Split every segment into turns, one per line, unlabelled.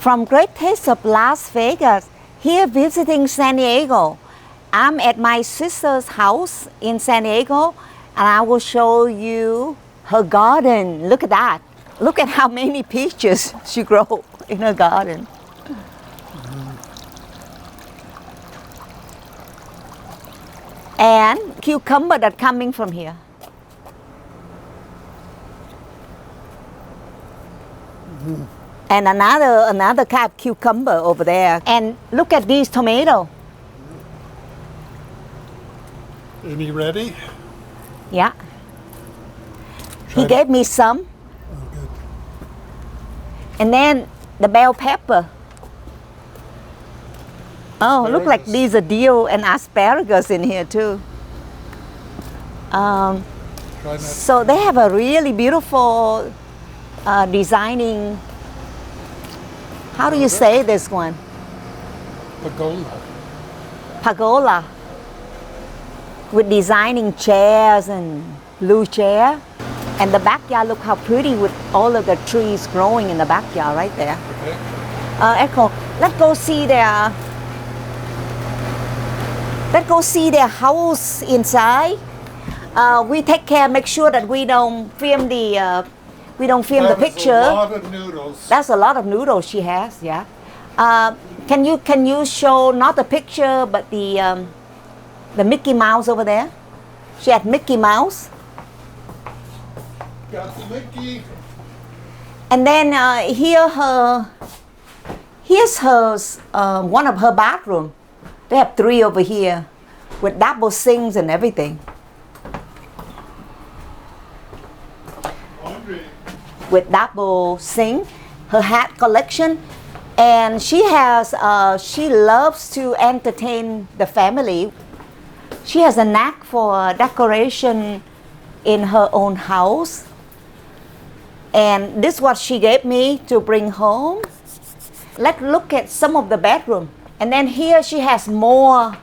From Great Taste of Las Vegas, here visiting San Diego. I'm at my sister's house in San Diego and I will show you her garden. Look at that. Look at how many peaches she grows in her garden. And cucumber that coming from here. And another kind of cucumber over there. And look at these tomatoes.
Any ready?
Yeah. He gave me some.
Oh, good.
And then the bell pepper. Oh, look like these are dill and asparagus in here too. So they have a really beautiful designing. How do you say this one?
Pagola.
Pagola. With designing chairs and blue chair. And the backyard, look how pretty with all of the trees growing in the backyard right there.
Okay.
Echo, let's go see their house inside. We take care, make sure that we don't film the picture.
That's a lot of noodles.
That's a lot of noodles she has, yeah. Can you show not the picture but the Mickey Mouse over there? She had Mickey Mouse.
Got the Mickey.
And then here's her one of her bathroom. They have 3 over here with double sinks and everything.
Laundry.
With double sink, her hat collection, and she loves to entertain the family. She has a knack for decoration in her own house, and this is what she gave me to bring home. Let's look at some of the bedroom, and then here she has more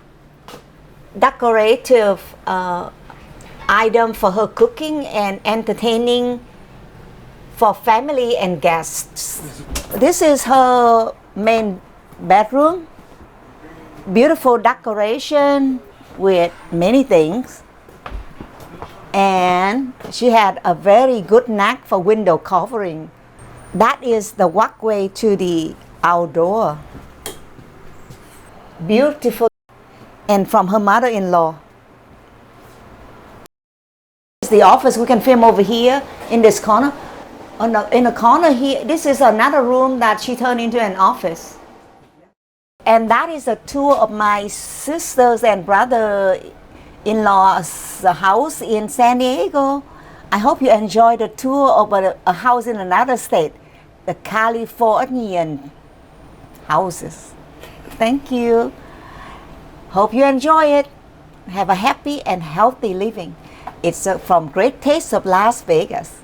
decorative item for her cooking and entertaining for family and guests. This is her main bedroom. Beautiful decoration with many things. And she had a very good knack for window covering. That is the walkway to the outdoor. Beautiful. And from her mother-in-law. The office, we can film over here in this corner. In the corner here, this is another room that she turned into an office. And that is a tour of my sisters and brother-in-law's house in San Diego. I hope you enjoyed the tour of a house in another state, the Californian houses. Thank you. Hope you enjoy it. Have a happy and healthy living. It's from Great Taste of Las Vegas.